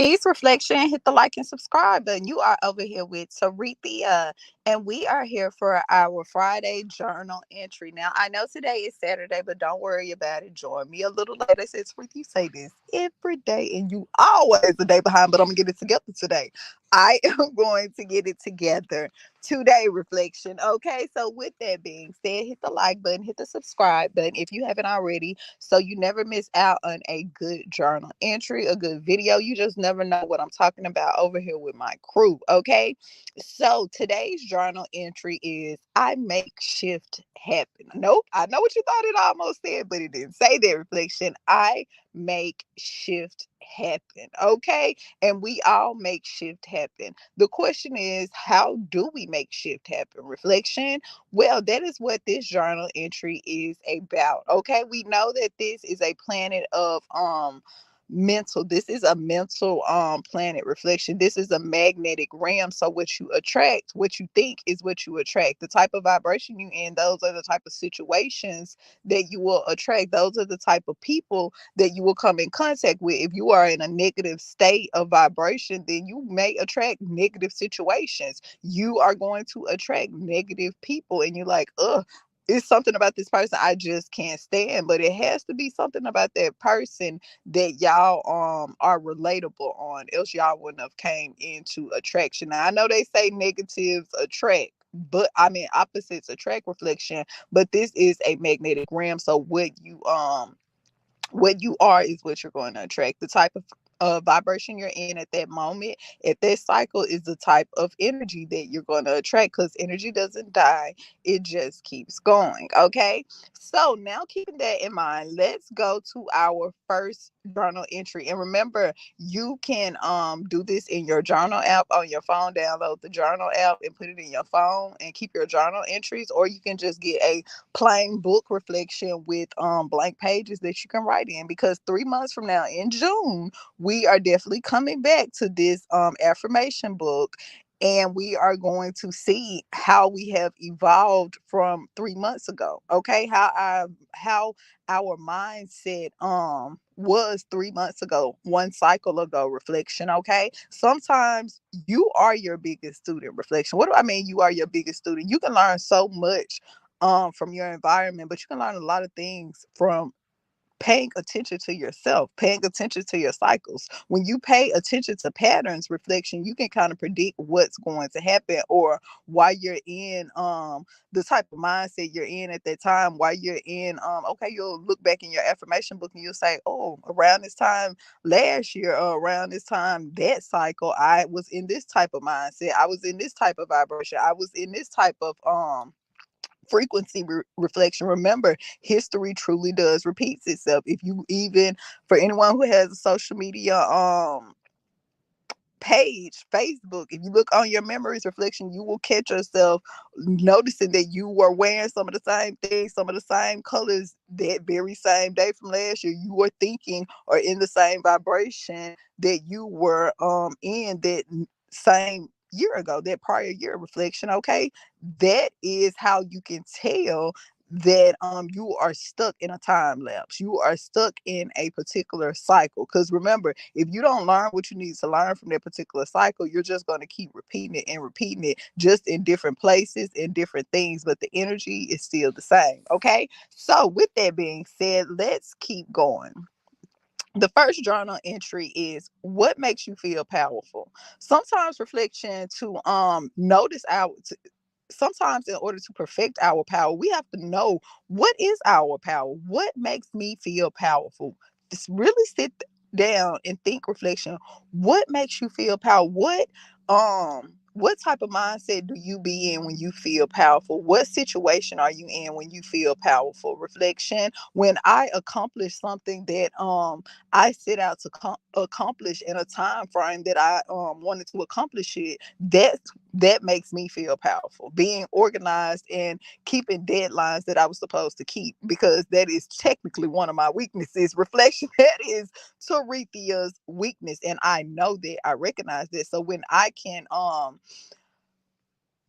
Peace, reflection, hit the like and subscribe button. You are over here with Sarithia, and we are here for our Friday journal entry. Now, I know today is Saturday, but don't worry about it. Join me a little later. Since Sarith, you say this every day, and you always a day behind, but I'm going to get it together today. I am going to get it together today, reflection. Okay, so with that being said, hit the like button, hit the subscribe button if you haven't already, so you never miss out on a good journal entry, a good video. You just never know what I'm talking about over here with my crew. Okay, so today's journal entry is I make shift happen. Nope, I know what you thought it almost said, but it didn't say that, reflection. I make shift happen. Okay, and we all make shift happen. The question is, how do we make shift happen, reflection? Well, that is what this journal entry is about. Okay, we know that this is a planet of mental. This is a mental planet, reflection. This is a magnetic realm. So what you attract, what you think is what you attract. The type of vibration you in, those are the type of situations that you will attract. Those are the type of people that you will come in contact with. If you are in a negative state of vibration, then you may attract negative situations. You are going to attract negative people, and you're like, ugh, it's something about this person I just can't stand. But it has to be something about that person that y'all are relatable on, else y'all wouldn't have came into attraction. Now, I know they say negatives attract, but I mean opposites attract, reflection, but this is a magnetic realm. So what you are is what you're going to attract. The type of vibration you're in at that moment, at that cycle, is the type of energy that you're going to attract, because energy doesn't die, it just keeps going. Okay, so now keeping that in mind, let's go to our first journal entry. And remember, you can do this in your journal app on your phone. Download the journal app and put it in your phone and keep your journal entries, or you can just get a plain book, reflection, with blank pages that you can write in, because 3 months from now in June we are definitely coming back to this affirmation book, and we are going to see how we have evolved from 3 months ago. Okay, how our mindset was 3 months ago, one cycle ago, reflection. Okay, sometimes you are your biggest student, reflection. What do I mean, you are your biggest student? You can learn so much from your environment, but you can learn a lot of things from paying attention to yourself, paying attention to your cycles. When you pay attention to patterns, reflection, you can kind of predict what's going to happen, or why you're in the type of mindset you're in at that time, why you're in okay, you'll look back in your affirmation book and you'll say, oh, around this time last year, or around this time that cycle, I was in this type of mindset, I was in this type of vibration, I was in this type of frequency, reflection. Remember, history truly does repeats itself. If you even, for anyone who has a social media page, Facebook, if you look on your memories, reflection, you will catch yourself noticing that you were wearing some of the same things, some of the same colors that very same day from last year. You were thinking or in the same vibration that you were in that same year ago, that prior year, reflection. Okay, that is how you can tell that you are stuck in a time lapse, you are stuck in a particular cycle. Because remember, if you don't learn what you need to learn from that particular cycle, you're just going to keep repeating it and repeating it, just in different places and different things, but the energy is still the same. Okay, so with that being said, let's keep going. The first journal entry is, what makes you feel powerful? Sometimes, reflection, to notice our sometimes in order to perfect our power, we have to know what is our power, what makes me feel powerful. Just really sit down and think, reflection, what makes you feel power? What type of mindset do you be in when you feel powerful? What situation are you in when you feel powerful, reflection? When I accomplish something that I set out to accomplish in a time frame that I wanted to accomplish it, that makes me feel powerful. Being organized and keeping deadlines that I was supposed to keep, because that is technically one of my weaknesses, reflection. That is Tarithia's weakness, and I know that, I recognize that. So when I can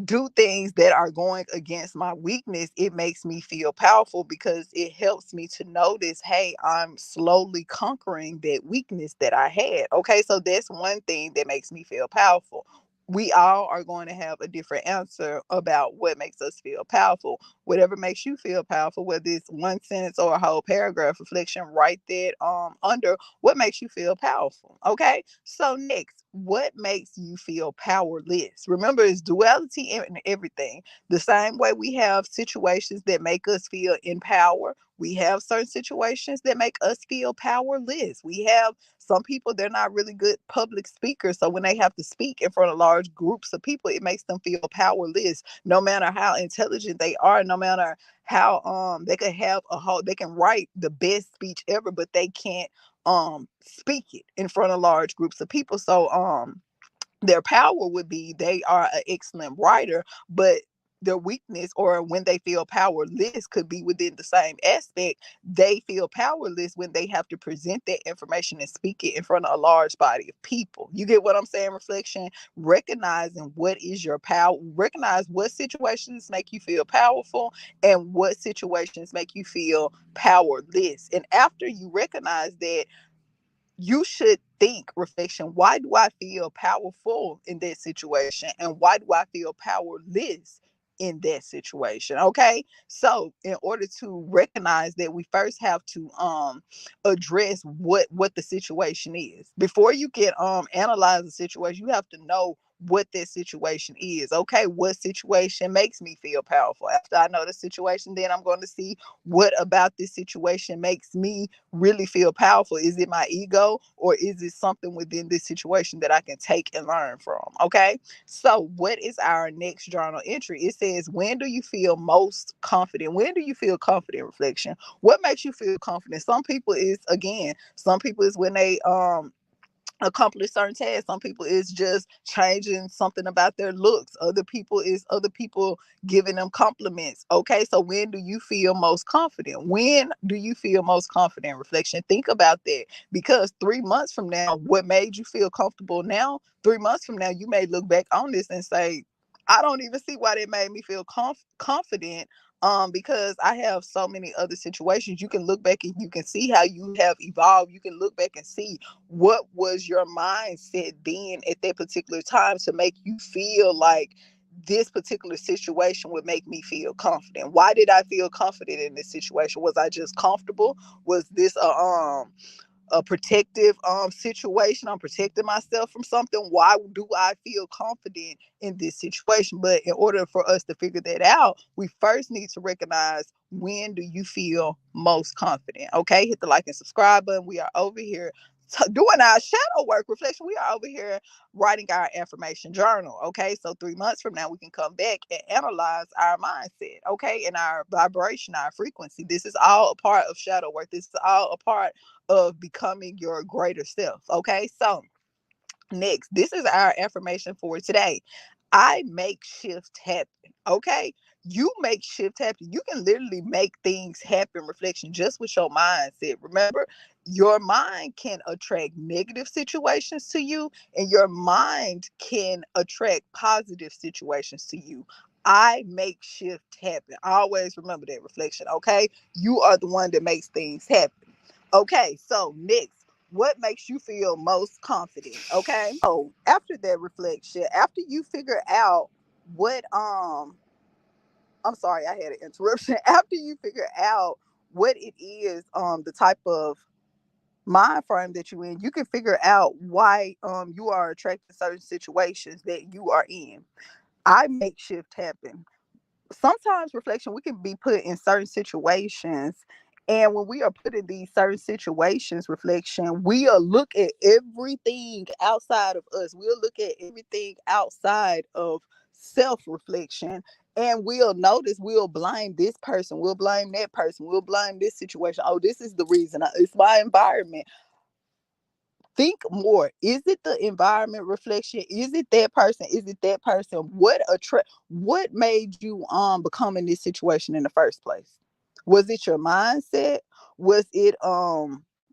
do things that are going against my weakness, it makes me feel powerful because it helps me to notice, hey, I'm slowly conquering that weakness that I had. Okay, so that's one thing that makes me feel powerful. We all are going to have a different answer about what makes us feel powerful. Whatever makes you feel powerful, whether it's one sentence or a whole paragraph reflection, write that under what makes you feel powerful. Okay, so next, what makes you feel powerless? Remember, it's duality in everything. The same way we have situations that make us feel in power, we have certain situations that make us feel powerless. We have some people, they're not really good public speakers. So when they have to speak in front of large groups of people, it makes them feel powerless. No matter how intelligent they are, no matter how they could have a whole, they can write the best speech ever, but they can't speak it in front of large groups of people. So their power would be they are an excellent writer, but their weakness or when they feel powerless could be within the same aspect. They feel powerless when they have to present that information and speak it in front of a large body of people. You get what I'm saying? Reflection, recognizing what is your power, recognize what situations make you feel powerful and what situations make you feel powerless. And after you recognize that, you should think reflection, why do I feel powerful in that situation and why do I feel powerless in that situation? Okay, so in order to recognize that, we first have to address what the situation is. Before you can analyze the situation, you have to know what that situation is. Okay, what situation makes me feel powerful? After I know the situation, then I'm going to see what about this situation makes me really feel powerful. Is it my ego or is it something within this situation that I can take and learn from? Okay, so what is our next journal entry? It says, when do you feel most confident? When do you feel confident? Reflection, what makes you feel confident? Some people is, again, some people is when they accomplish certain tasks. Some people is just changing something about their looks. Other people is other people giving them compliments. Okay, so when do you feel most confident? When do you feel most confident? Reflection, think about that, because 3 months from now, what made you feel comfortable now, 3 months from now, you may look back on this and say, I don't even see why that made me feel confident, because I have so many other situations. You can look back and you can see how you have evolved. You can look back and see what was your mindset then at that particular time to make you feel like this particular situation would make me feel confident. Why did I feel confident in this situation? Was I just comfortable? Was this a protective situation? I'm protecting myself from something. Why do I feel confident in this situation? But in order for us to figure that out, we first need to recognize, when do you feel most confident? Okay, hit the like and subscribe button. We are over here doing our shadow work. Reflection, we are over here writing our affirmation journal. Okay, so 3 months from now we can come back and analyze our mindset, okay, and our vibration, our frequency. This is all a part of shadow work. This is all a part of becoming your greater self. Okay, so next, this is our affirmation for today. I make shift happen. Okay, you make shift happen. You can literally make things happen. Reflection, just with your mindset. Remember, your mind can attract negative situations to you, and your mind can attract positive situations to you. I make shift happen. Always remember that. Reflection. Okay, you are the one that makes things happen. Okay, so next, what makes you feel most confident? Okay, so after that reflection, after you figure out what I'm sorry, I had an interruption. After you figure out what it is, the type of mind frame that you're in, you can figure out why you are attracting certain situations that you are in. I make shift happen. Sometimes, reflection, we can be put in certain situations, and when we are put in these certain situations, reflection, we'll look at everything outside of us. We'll look at everything outside of self-reflection, and we'll notice, we'll blame this person, we'll blame that person, we'll blame this situation. Oh, this is the reason. It's my environment. Think more. Is it the environment? Reflection? Is it that person? Is it that person? What made you become in this situation in the first place? Was it your mindset? Was it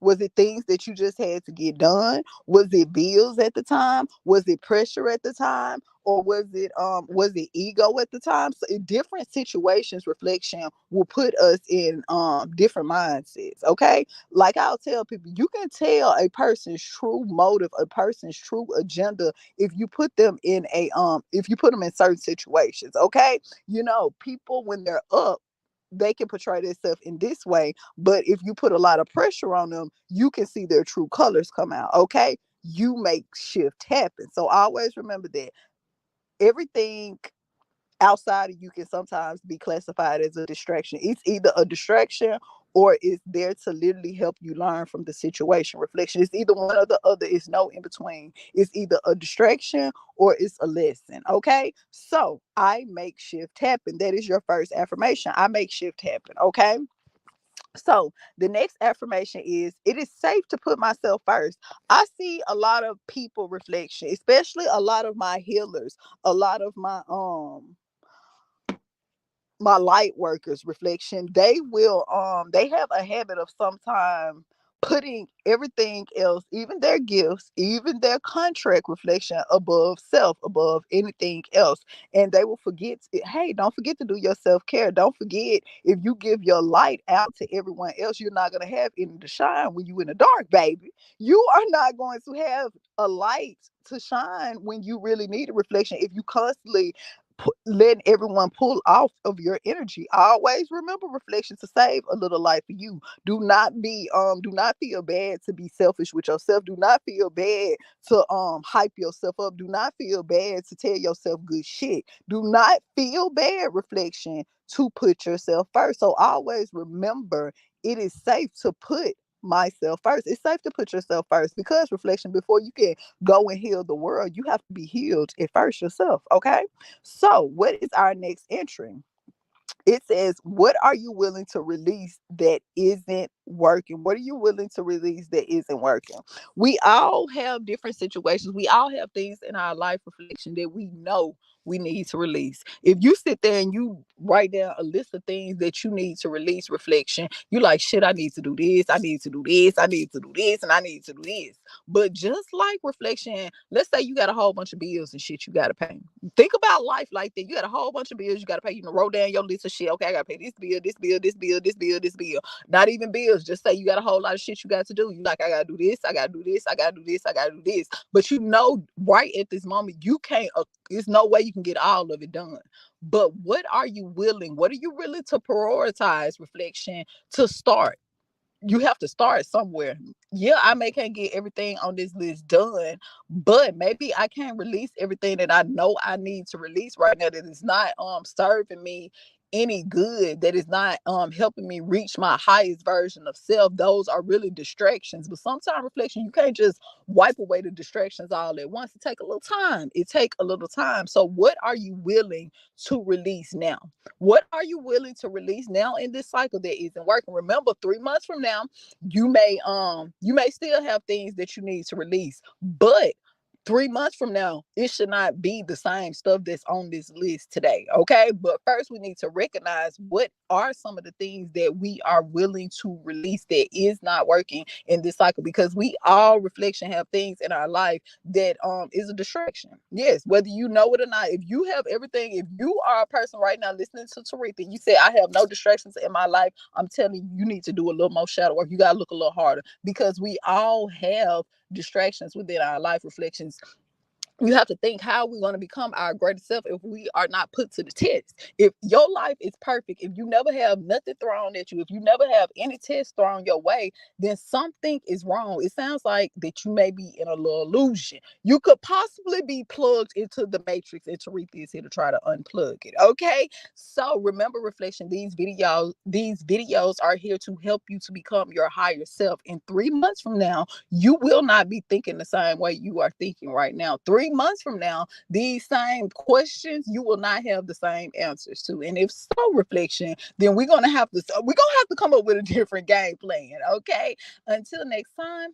Was it things that you just had to get done? Was it bills at the time? Was it pressure at the time? Or was it ego at the time? So in different situations, reflection will put us in different mindsets. Okay. Like I'll tell people, you can tell a person's true motive, a person's true agenda if you put them in if you put them in certain situations. Okay. People when they're up, they can portray themselves in this way, but if you put a lot of pressure on them, you can see their true colors come out. Okay. You make shift happen. So always remember that everything outside of you can sometimes be classified as a distraction. It's either a distraction or it's there to literally help you learn from the situation. Reflection is either one or the other. It's no in between. It's either a distraction or it's a lesson. Okay. So I make shift happen. That is your first affirmation. I make shift happen. Okay. So the next affirmation is it is safe to put myself first. I see a lot of people reflection, especially a lot of my healers, a lot of my light workers reflection, they have a habit of sometimes putting everything else, even their gifts, even their contract reflection, above self, above anything else. And they will forget, hey, don't forget to do your self-care. Don't forget, if you give your light out to everyone else, you're not going to have any to shine when you in the dark, baby. You are not going to have a light to shine when you really need a reflection if you constantly letting everyone pull off of your energy. Always remember reflection to save a little life for you. Do not feel bad to be selfish with yourself. Do not feel bad to hype yourself up. Do not feel bad to tell yourself good shit. Do not feel bad, reflection, to put yourself first. So always remember it is safe to put myself first. It's safe to put yourself first because, reflection, before you can go and heal the world, you have to be healed at first yourself. Okay. So, what is our next entry? It says, what are you willing to release that isn't working? What are you willing to release that isn't working? We all have different situations. We all have things in our life, reflection, that we know we need to release. If you sit there and you write down a list of things that you need to release, reflection, you like, shit, I need to do this, I need to do this, I need to do this, and I need to do this. But just like reflection, let's say you got a whole bunch of bills and shit you got to pay. Think about life like that. You got a whole bunch of bills you got to pay. You can wrote down your list of shit. Okay, I got to pay this bill, this bill, this bill, this bill, this bill. Not even bills. Just say you got a whole lot of shit you got to do. You like, I got to do this, I got to do this, I got to do this, I got to do this. But right at this moment, you can't, there's no way you can get all of it done. But what are you willing? What are you willing to prioritize, reflection, to start? You have to start somewhere. Yeah, I may can't get everything on this list done, but maybe I can't release everything that I know I need to release right now that is not serving me any good, that is not helping me reach my highest version of self. Those are really distractions. But sometimes, reflection, you can't just wipe away the distractions all at once. It take a little time. It take a little time. So what are you willing to release now? What are you willing to release now in this cycle that isn't working? Remember, 3 months from now, you may still have things that you need to release, but 3 months from now, it should not be the same stuff that's on this list today. Okay. But first, we need to recognize what are some of the things that we are willing to release that is not working in this cycle, because we all, reflection, have things in our life that is a distraction. Yes, whether you know it or not. If you have everything, if you are a person right now listening to Taretha, you say, I have no distractions in my life, I'm telling you, you need to do a little more shadow work. You got to look a little harder, because we all have distractions within our life, reflections. You have to think, how are we going to become our greatest self if we are not put to the test? If your life is perfect, if you never have nothing thrown at you, if you never have any test thrown your way, then something is wrong. It sounds like that you may be in a little illusion. You could possibly be plugged into the matrix, and Taretha is here to try to unplug it. Okay. So remember, reflection, these videos are here to help you to become your higher self. In 3 months from now, you will not be thinking the same way you are thinking right now. 3 months from now, these same questions, you will not have the same answers to. And if so, reflection, then we're gonna have to come up with a different game plan. Okay. Until next time.